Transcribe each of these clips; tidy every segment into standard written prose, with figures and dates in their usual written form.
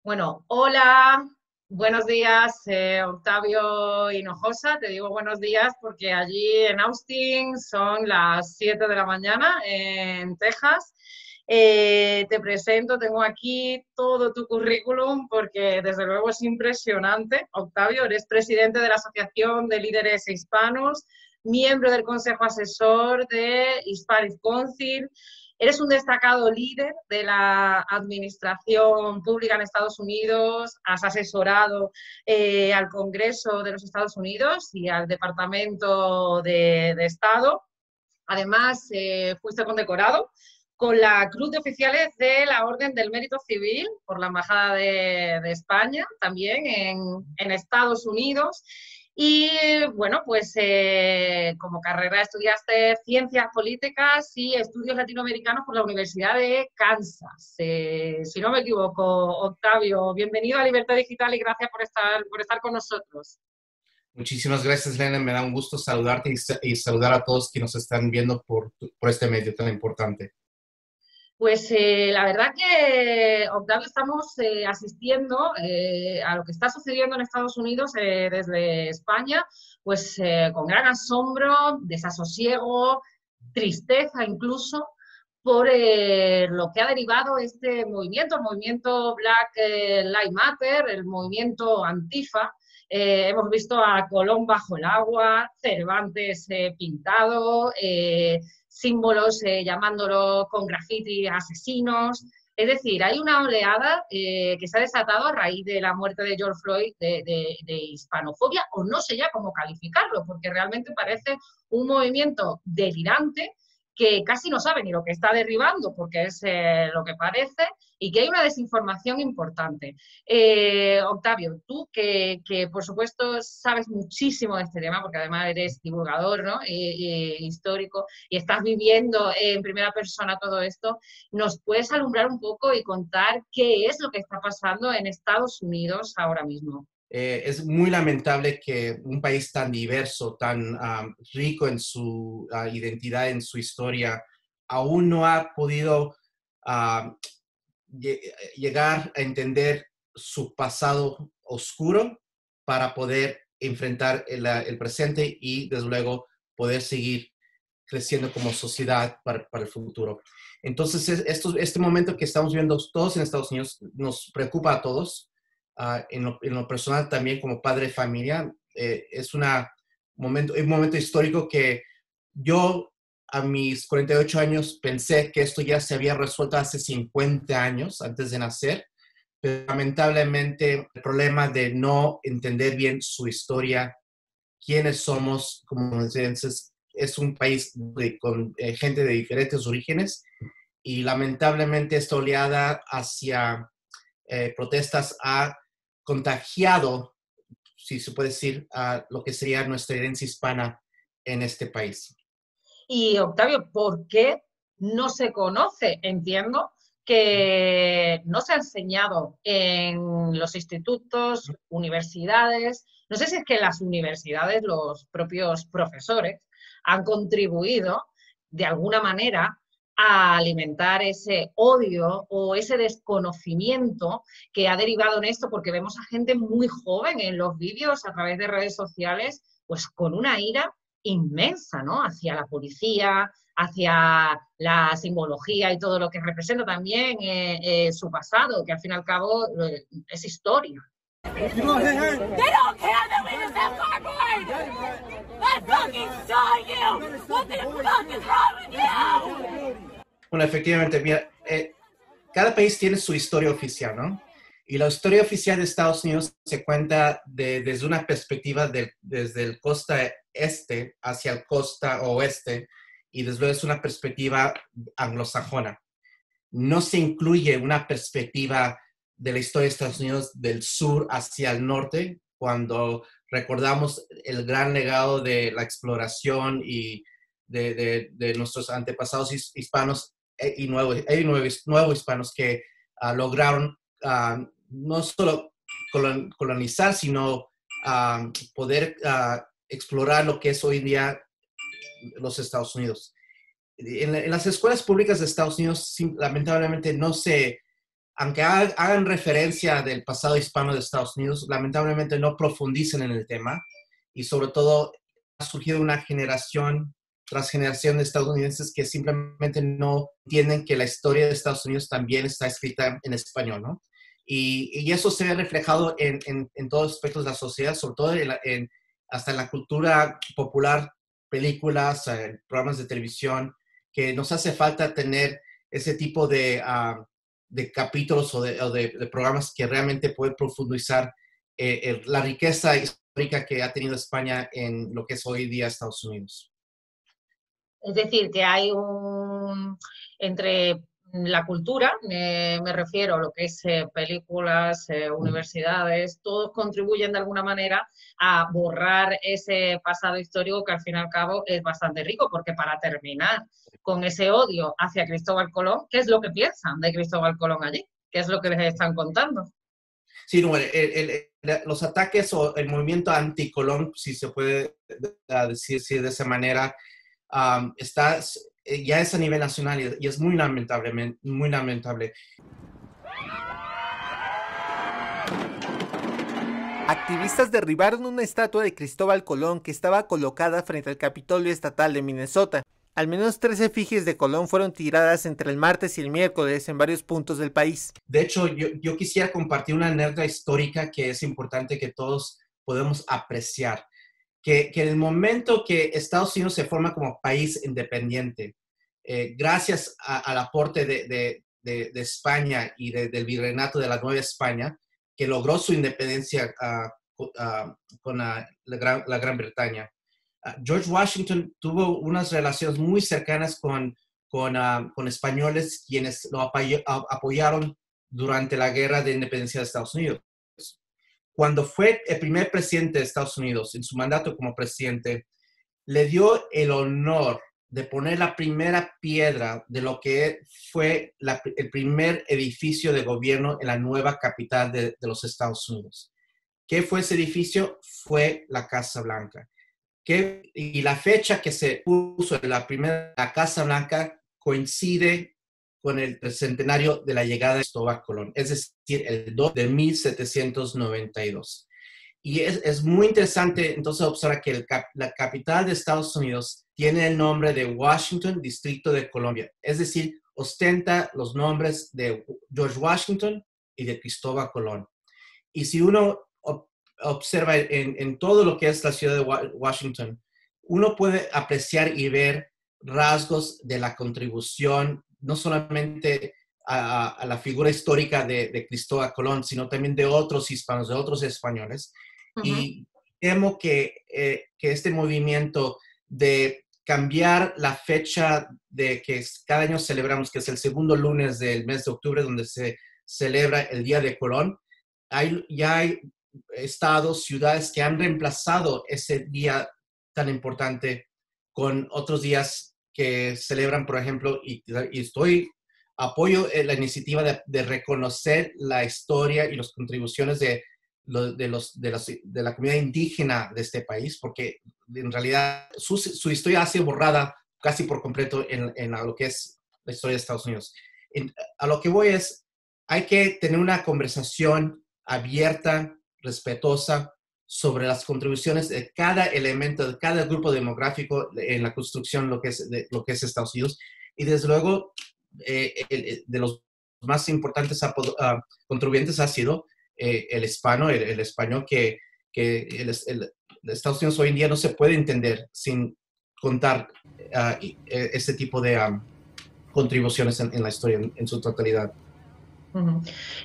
Bueno, hola, buenos días, Octavio Hinojosa. Te digo buenos días porque allí en Austin son las 7 de la mañana en Texas. Te presento, tengo aquí todo tu currículum porque desde luego es impresionante. Octavio, eres presidente de la Asociación de Líderes Hispanos, miembro del Consejo Asesor de Hispanic Council. Eres un destacado líder de la administración pública en Estados Unidos, has asesorado al Congreso de los Estados Unidos y al Departamento de Estado. Además, fuiste condecorado con la Cruz de Oficiales de la Orden del Mérito Civil por la Embajada de España, también en Estados Unidos. Y bueno, pues como carrera estudiaste Ciencias Políticas y Estudios Latinoamericanos por la Universidad de Kansas. Si no me equivoco, Octavio, bienvenido a Libertad Digital y gracias por estar con nosotros. Muchísimas gracias, Elena. Me da un gusto saludarte y saludar a todos que nos están viendo por este medio tan importante. Pues la verdad que, Octavio, estamos asistiendo a lo que está sucediendo en Estados Unidos desde España, pues con gran asombro, desasosiego, tristeza incluso, por lo que ha derivado este movimiento, el movimiento Black Lives Matter, el movimiento Antifa. Hemos visto a Colón bajo el agua, Cervantes pintado, símbolos llamándolos con graffiti asesinos. Es decir, hay una oleada que se ha desatado a raíz de la muerte de George Floyd de hispanofobia, o no sé ya cómo calificarlo, porque realmente parece un movimiento delirante que casi no sabe ni lo que está derribando, porque es lo que parece, y que hay una desinformación importante. Octavio, tú que por supuesto sabes muchísimo de este tema, porque además eres divulgador, ¿no? Histórico, y estás viviendo en primera persona todo esto, ¿nos puedes alumbrar un poco y contar qué es lo que está pasando en Estados Unidos ahora mismo? Es muy lamentable que un país tan diverso, tan rico en su identidad, en su historia, aún no ha podido ah, llegar a entender su pasado oscuro para poder enfrentar el presente y, desde luego, poder seguir creciendo como sociedad para el futuro. Entonces, este momento que estamos viendo todos en Estados Unidos nos preocupa a todos. En lo personal, también como padre de familia, es un momento histórico que yo a mis 48 años pensé que esto ya se había resuelto hace 50 años antes de nacer, pero lamentablemente el problema de no entender bien su historia, quiénes somos como estadounidenses, es un país con gente de diferentes orígenes y lamentablemente esta oleada hacia protestas ha contagiado, si se puede decir, a lo que sería nuestra herencia hispana en este país. Y Octavio, ¿por qué no se conoce? Entiendo que no se ha enseñado en los institutos, universidades. No sé si es que en las universidades los propios profesores han contribuido de alguna manera a alimentar ese odio o ese desconocimiento que ha derivado en esto, porque vemos a gente muy joven en los vídeos a través de redes sociales, pues con una ira inmensa, ¿no? Hacia la policía, hacia la simbología y todo lo que representa también su pasado, que al fin y al cabo es historia. They don't care that we just have cardboard. Let's fucking show you what the fuck is wrong with you. Bueno, efectivamente, mira, cada país tiene su historia oficial, ¿no? Y la historia oficial de Estados Unidos se cuenta desde una perspectiva desde el costa este hacia el costa oeste, y desde luego es una perspectiva anglosajona. No se incluye una perspectiva de la historia de Estados Unidos del sur hacia el norte, cuando recordamos el gran legado de la exploración y de nuestros antepasados hispanos y nuevos hispanos que lograron no solo colonizar, sino poder explorar lo que es hoy en día los Estados Unidos. En las escuelas públicas de Estados Unidos, lamentablemente, no se aunque hagan referencia del pasado hispano de Estados Unidos, lamentablemente no profundicen en el tema y sobre todo ha surgido una generación tras generación de estadounidenses que simplemente no entienden que la historia de Estados Unidos también está escrita en español, ¿no? Y eso se ve reflejado en todos los aspectos de la sociedad, sobre todo hasta en la cultura popular, películas, programas de televisión, que nos hace falta tener ese tipo de capítulos o de programas que realmente pueden profundizar la riqueza histórica que ha tenido España en lo que es hoy día Estados Unidos. Es decir, que hay entre la cultura, me refiero a lo que es películas, universidades, todos contribuyen de alguna manera a borrar ese pasado histórico que al fin y al cabo es bastante rico, porque para terminar con ese odio hacia Cristóbal Colón, ¿qué es lo que piensan de Cristóbal Colón allí? ¿Qué es lo que les están contando? Sí, no, los ataques o el movimiento anticolón, si se puede decir de esa manera, ya es a nivel nacional y es muy lamentable, muy lamentable. Activistas derribaron una estatua de Cristóbal Colón que estaba colocada frente al Capitolio Estatal de Minnesota. Al menos 3 efigies de Colón fueron tiradas entre el martes y el miércoles en varios puntos del país. De hecho, yo quisiera compartir una anécdota histórica que es importante que todos podemos apreciar. Que en el momento que Estados Unidos se forma como país independiente, gracias al aporte de España y del virreinato de la Nueva España, que logró su independencia con la Gran Bretaña. George Washington tuvo unas relaciones muy cercanas con españoles quienes lo apoyaron durante la Guerra de Independencia de Estados Unidos. Cuando fue el primer presidente de Estados Unidos, en su mandato como presidente, le dio el honor de poner la primera piedra de lo que fue el primer edificio de gobierno en la nueva capital de los Estados Unidos. ¿Qué fue ese edificio? Fue la Casa Blanca. Y la fecha que se puso en la Casa Blanca coincide con el centenario de la llegada de Cristóbal Colón, es decir, el 2 de 1792. Y es muy interesante entonces observar que la capital de Estados Unidos tiene el nombre de Washington, Distrito de Columbia, es decir, ostenta los nombres de George Washington y de Cristóbal Colón. Y si uno observa en todo lo que es la ciudad de Washington, uno puede apreciar y ver rasgos de la contribución, no solamente a la figura histórica de Cristóbal Colón, sino también de otros hispanos, de otros españoles. Y temo que este movimiento de cambiar la fecha de que cada año celebramos, que es el segundo lunes del mes de octubre, donde se celebra el Día de Colón, ya hay estados, ciudades que han reemplazado ese día tan importante con otros días que celebran, por ejemplo, y apoyo la iniciativa de reconocer la historia y las contribuciones de la comunidad indígena de este país, porque en realidad su historia ha sido borrada casi por completo en lo que es la historia de Estados Unidos. A lo que voy es, hay que tener una conversación abierta, respetuosa, sobre las contribuciones de cada elemento, de cada grupo demográfico en la construcción de lo que es Estados Unidos. Y desde luego, de los más importantes contribuyentes ha sido el hispano, el español, que Estados Unidos hoy en día no se puede entender sin contar este tipo de contribuciones en la historia en su totalidad.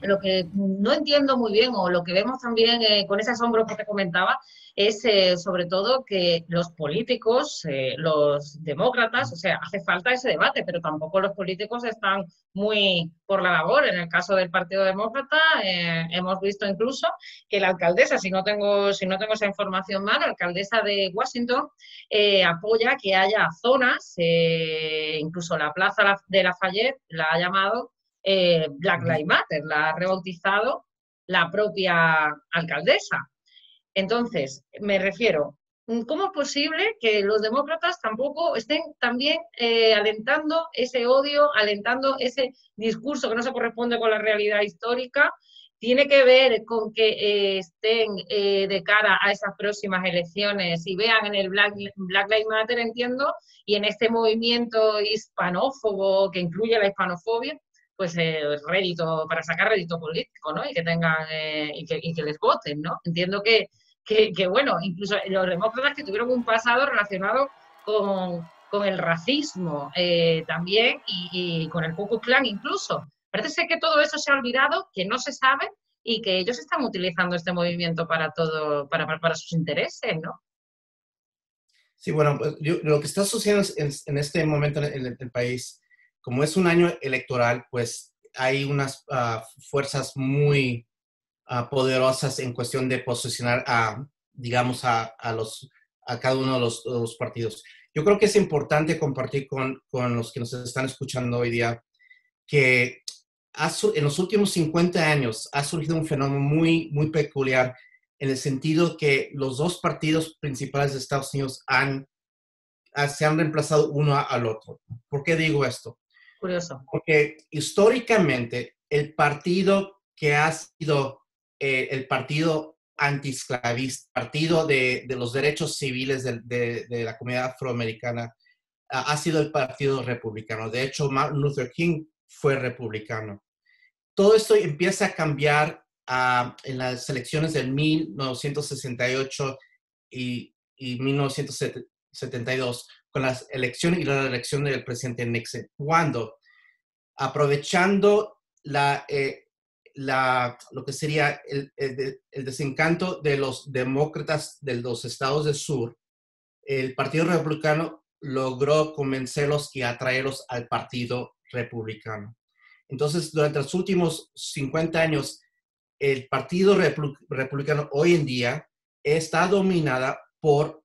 Lo que no entiendo muy bien, o lo que vemos también con ese asombro que te comentaba, es sobre todo que los políticos, los demócratas, o sea, hace falta ese debate, pero tampoco los políticos están muy por la labor. En el caso del Partido Demócrata, hemos visto incluso que la alcaldesa, si no tengo esa información mal, la alcaldesa de Washington apoya que haya zonas, incluso la plaza de Lafayette la ha llamado Black Lives Matter, la ha rebautizado la propia alcaldesa. Entonces, me refiero, ¿cómo es posible que los demócratas tampoco estén también alentando ese odio, alentando ese discurso que no se corresponde con la realidad histórica? Tiene que ver con que estén de cara a esas próximas elecciones y vean en el Black Lives Matter, entiendo, y en este movimiento hispanófobo que incluye la hispanofobia, pues rédito, para sacar rédito político, ¿no? Y que tengan, y que les voten, ¿no? Entiendo que, bueno, incluso los demócratas que tuvieron un pasado relacionado con el racismo también y con el Ku Klux Klan incluso. Parece ser que todo eso se ha olvidado, que no se sabe y que ellos están utilizando este movimiento para todo, para sus intereses, ¿no? Sí, bueno, pues, lo que está sucediendo en este momento en el país, como es un año electoral, pues hay unas fuerzas muy poderosas en cuestión de posicionar digamos, a cada uno de los partidos. Yo creo que es importante compartir con los que nos están escuchando hoy día que en los últimos 50 años ha surgido un fenómeno muy, muy peculiar en el sentido que los dos partidos principales de Estados Unidos se han reemplazado uno al otro. ¿Por qué digo esto? Curioso. Porque históricamente el partido que ha sido el partido antiesclavista, partido de los derechos civiles de la comunidad afroamericana, ha sido el Partido Republicano. De hecho, Martin Luther King fue republicano. Todo esto empieza a cambiar en las elecciones de 1968 y 1972, con las elecciones y la elección del presidente Nixon, cuando, aprovechando lo que sería el desencanto de los demócratas de los estados del sur, el Partido Republicano logró convencerlos y atraerlos al Partido Republicano. Entonces, durante los últimos 50 años, el Partido Republicano hoy en día está dominada por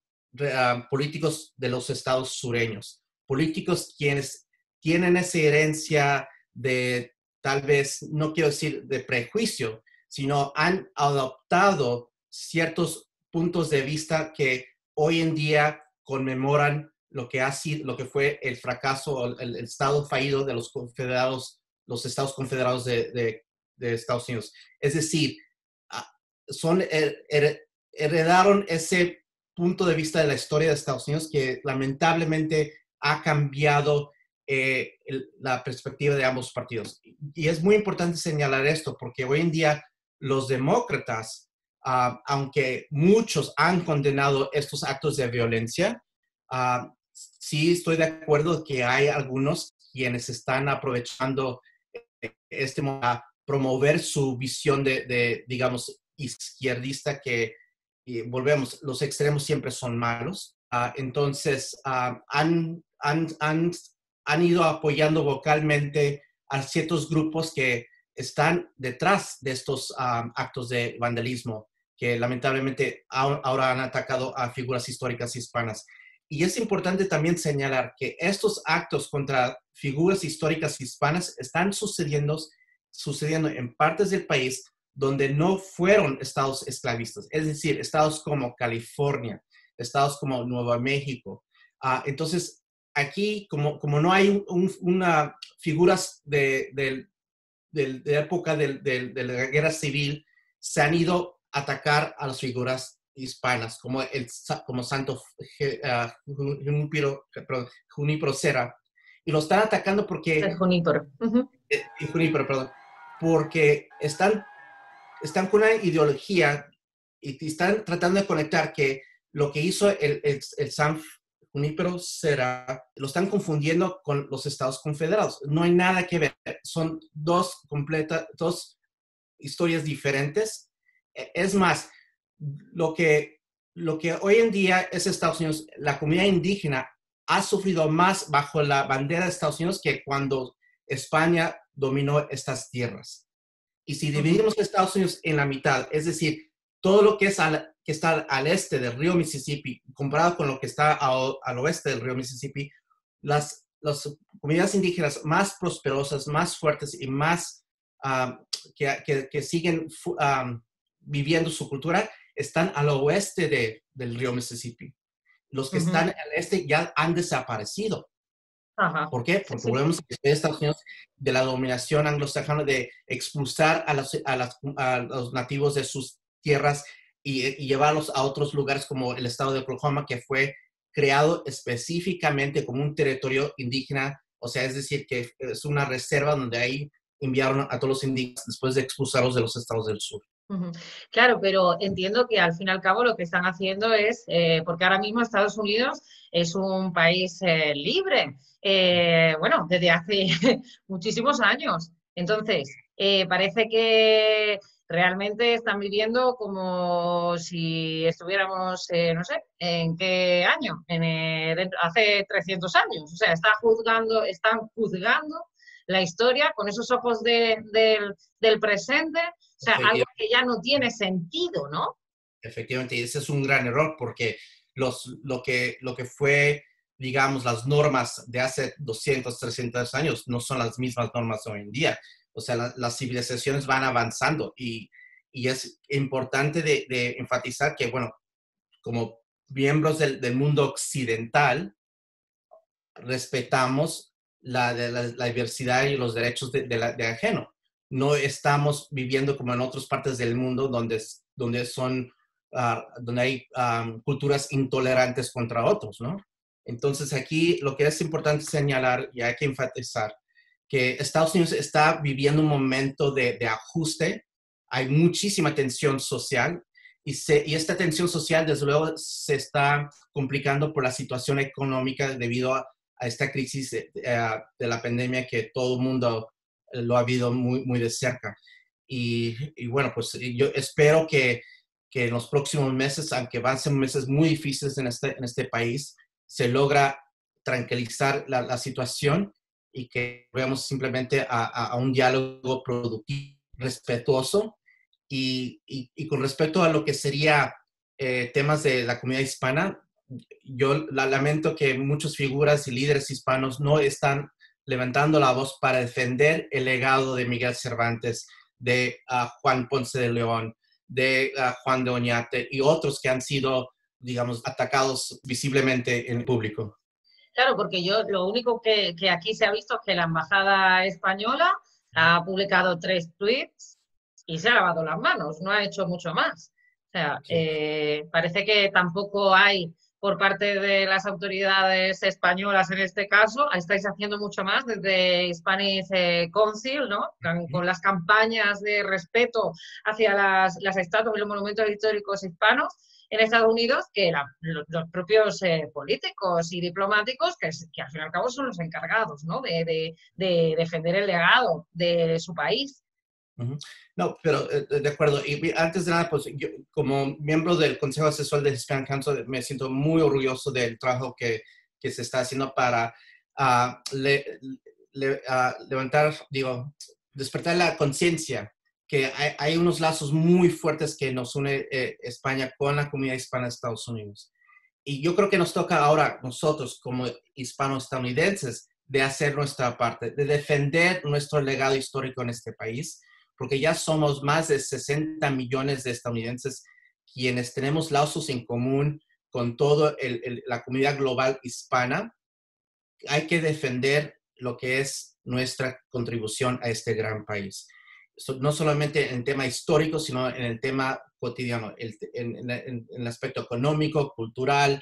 políticos de los estados sureños, políticos quienes tienen esa herencia de, tal vez, no quiero decir de prejuicio, sino han adoptado ciertos puntos de vista que hoy en día conmemoran lo que fue el fracaso o el estado fallido de los Estados Confederados de Estados Unidos. Es decir, heredaron ese punto de vista de la historia de Estados Unidos que lamentablemente ha cambiado la perspectiva de ambos partidos. Y es muy importante señalar esto porque hoy en día los demócratas, aunque muchos han condenado estos actos de violencia, sí estoy de acuerdo que hay algunos quienes están aprovechando a promover su visión digamos, izquierdista, que volvemos, los extremos siempre son malos. Entonces, han ido apoyando vocalmente a ciertos grupos que están detrás de estos actos de vandalismo que lamentablemente ahora han atacado a figuras históricas hispanas. Y es importante también señalar que estos actos contra figuras históricas hispanas están sucediendo en partes del país donde no fueron estados esclavistas, es decir, estados como California, estados como Nuevo México. Entonces, aquí, como no hay figuras de época de la guerra civil, se han ido a atacar a las figuras hispanas, como Santo Junípero Serra, y lo están atacando porque... Junípero. Junípero, perdón. Porque están con una ideología y están tratando de conectar que lo que hizo el San Junípero Serra lo están confundiendo con los Estados Confederados. No hay nada que ver. Son dos historias diferentes. Es más, lo que hoy en día es Estados Unidos, la comunidad indígena ha sufrido más bajo la bandera de Estados Unidos que cuando España dominó estas tierras. Y si dividimos Estados Unidos en la mitad, es decir, todo lo que está al este del río Mississippi, comparado con lo que está al oeste del río Mississippi, las comunidades indígenas más prosperosas, más fuertes y más que siguen viviendo su cultura están al oeste del río Mississippi. Los que están al este ya han desaparecido. Ajá. ¿Por qué? Porque volvemos a la historia de Estados Unidos, de la dominación anglosajona, de expulsar a los nativos de sus tierras y llevarlos a otros lugares como el estado de Oklahoma, que fue creado específicamente como un territorio indígena, o sea, es decir, que es una reserva donde ahí enviaron a todos los indígenas después de expulsarlos de los estados del sur. Claro, pero entiendo que al fin y al cabo lo que están haciendo es, porque ahora mismo Estados Unidos es un país libre, bueno, desde hace muchísimos años. Entonces, parece que realmente están viviendo como si estuviéramos, no sé, ¿en qué año? Hace 300 años. O sea, están juzgando la historia con esos ojos del presente. O sea, algo que ya no tiene sentido, ¿no? Efectivamente, y ese es un gran error porque lo que fue, digamos, las normas de hace 200, 300 años no son las mismas normas hoy en día. O sea, las civilizaciones van avanzando y es importante de enfatizar que, bueno, como miembros del mundo occidental, respetamos la diversidad y los derechos de ajeno. No estamos viviendo como en otras partes del mundo donde hay culturas intolerantes contra otros, ¿no? Entonces aquí lo que es importante señalar y hay que enfatizar que Estados Unidos está viviendo un momento de ajuste, hay muchísima tensión social y esta tensión social desde luego se está complicando por la situación económica debido a esta crisis de la pandemia que todo el mundo lo ha vivido muy, muy de cerca. Y bueno, pues yo espero que en los próximos meses, aunque van a ser meses muy difíciles en este país, se logra tranquilizar la situación y que veamos simplemente a un diálogo productivo, respetuoso y con respecto a lo que sería temas de la comunidad hispana, yo lamento que muchas figuras y líderes hispanos no están levantando la voz para defender el legado de Miguel Cervantes, de Juan Ponce de León, de Juan de Oñate y otros que han sido, digamos, atacados visiblemente en público. Claro, porque yo lo único que aquí se ha visto es que la Embajada Española ha publicado 3 tweets y se ha lavado las manos, no ha hecho mucho más. O sea, parece que tampoco hay por parte de las autoridades españolas en este caso, estáis haciendo mucho más desde Spanish Council, ¿no? Con las campañas de respeto hacia las estatuas y los monumentos históricos hispanos en Estados Unidos que los propios políticos y diplomáticos que al fin y al cabo son los encargados, ¿no? de defender el legado de su país. No, pero de acuerdo. Y antes de nada, pues yo como miembro del Consejo Asesor del Hispanic Council me siento muy orgulloso del trabajo que se está haciendo para levantar, despertar la conciencia que hay unos lazos muy fuertes que nos une España con la comunidad hispana de Estados Unidos. Y yo creo que nos toca ahora nosotros como hispano-estadounidenses de hacer nuestra parte, de defender nuestro legado histórico en este país, porque ya somos más de 60 millones de estadounidenses quienes tenemos lazos en común con toda la comunidad global hispana. Hay que defender lo que es nuestra contribución a este gran país. No solamente en el tema histórico, sino en el tema cotidiano, en el aspecto económico, cultural,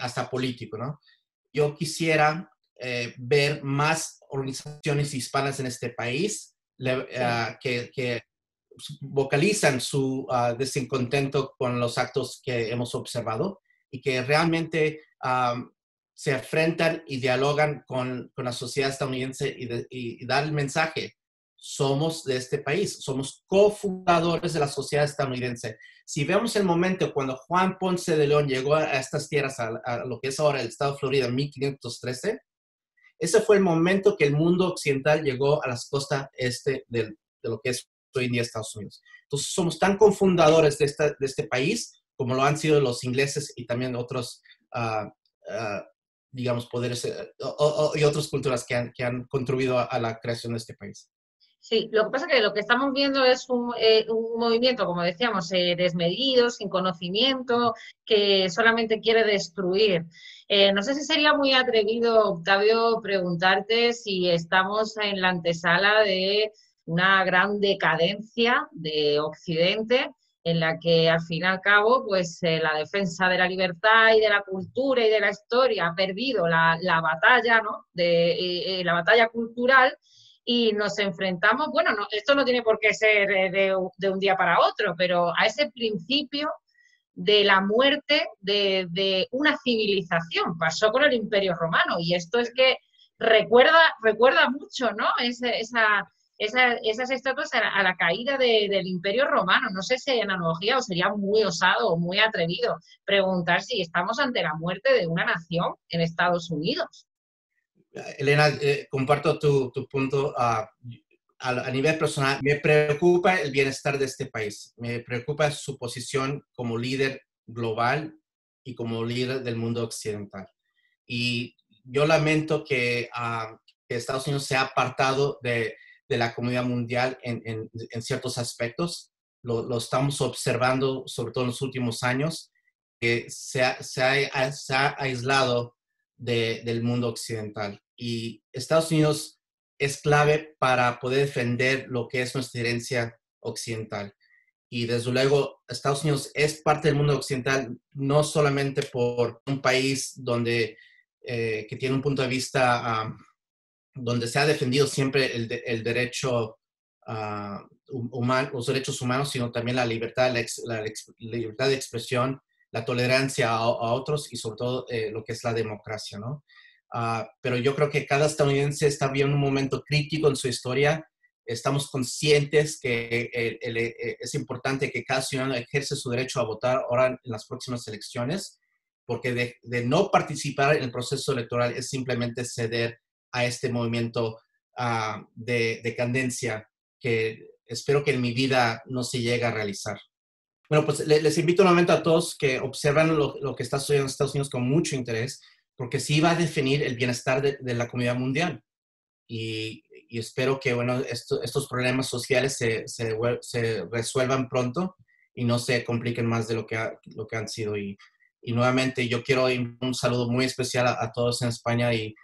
hasta político, ¿no? Yo quisiera ver más organizaciones hispanas en este país que vocalizan su desencontento con los actos que hemos observado y que realmente se enfrentan y dialogan con la sociedad estadounidense y dar el mensaje. Somos de este país, somos cofundadores de la sociedad estadounidense. Si vemos el momento cuando Juan Ponce de León llegó a estas tierras, a lo que es ahora el estado de Florida en 1513, ese fue el momento que el mundo occidental llegó a las costas este de lo que es hoy en día Estados Unidos. Entonces somos tan cofundadores de este país como lo han sido los ingleses y también otros, digamos, poderes y otras culturas que han contribuido a la creación de este país. Sí, lo que pasa es que lo que estamos viendo es un movimiento, como decíamos, desmedido, sin conocimiento, que solamente quiere destruir. No sé si sería muy atrevido, Octavio, preguntarte si estamos en la antesala de una gran decadencia de Occidente, en la que al fin y al cabo, pues la defensa de la libertad y de la cultura y de la historia ha perdido la batalla, ¿no? La batalla cultural, y nos enfrentamos, bueno, no, esto no tiene por qué ser de un día para otro, pero a ese principio de la muerte de una civilización. Pasó con el Imperio Romano, y esto es que recuerda mucho, ¿no? Esas estatuas a la caída del Imperio Romano. No sé si hay analogía, o sería muy osado o muy atrevido preguntar si estamos ante la muerte de una nación en Estados Unidos. Elena, comparto tu punto. A nivel personal, me preocupa el bienestar de este país. Me preocupa su posición como líder global y como líder del mundo occidental. Y yo lamento que Estados Unidos se ha apartado de la comunidad mundial en ciertos aspectos. Lo estamos observando, sobre todo en los últimos años, que se ha aislado del mundo occidental. Y Estados Unidos es clave para poder defender lo que es nuestra herencia occidental. Y desde luego, Estados Unidos es parte del mundo occidental, no solamente por un país que tiene un punto de vista donde se ha defendido siempre el derecho humano, los derechos humanos, sino también la libertad, la libertad de expresión, la tolerancia a otros y sobre todo lo que es la democracia, ¿no? Pero yo creo que cada estadounidense está viviendo un momento crítico en su historia. Estamos conscientes que es importante que cada ciudadano ejerce su derecho a votar ahora en las próximas elecciones, porque de no participar en el proceso electoral es simplemente ceder a este movimiento de decadencia que espero que en mi vida no se llegue a realizar. Bueno, pues les invito nuevamente a todos que observen lo que está sucediendo en Estados Unidos con mucho interés, porque sí va a definir el bienestar de la comunidad mundial. Y espero que, bueno, estos problemas sociales se resuelvan pronto y no se compliquen más de lo que han sido. Y nuevamente yo quiero un saludo muy especial a todos en España y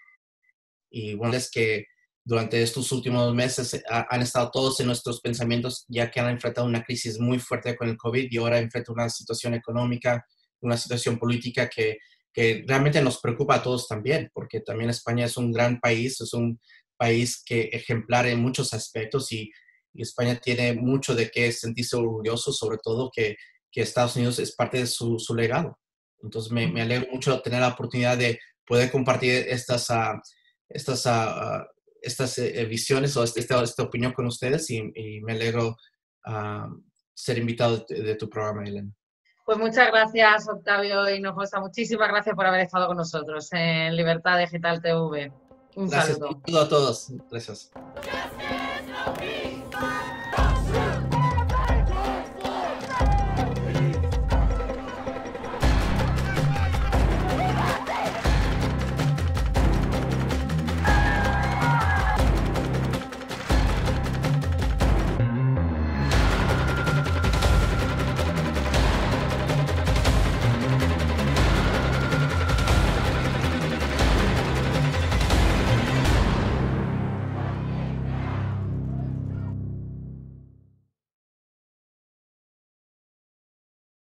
bueno, es que durante estos últimos meses han estado todos en nuestros pensamientos, ya que han enfrentado una crisis muy fuerte con el COVID y ahora enfrentan una situación económica, una situación política que realmente nos preocupa a todos también, porque también España es un gran país, es un país ejemplar en muchos aspectos y España tiene mucho de qué sentirse orgulloso, sobre todo que Estados Unidos es parte de su legado. Entonces me alegro mucho de tener la oportunidad de poder compartir estas visiones o esta opinión con ustedes y me alegro ser invitado de tu programa, Elena. Pues muchas gracias, Octavio Hinojosa. Muchísimas gracias por haber estado con nosotros en Libertad Digital TV. Un Gracias saludo. a todos. Gracias.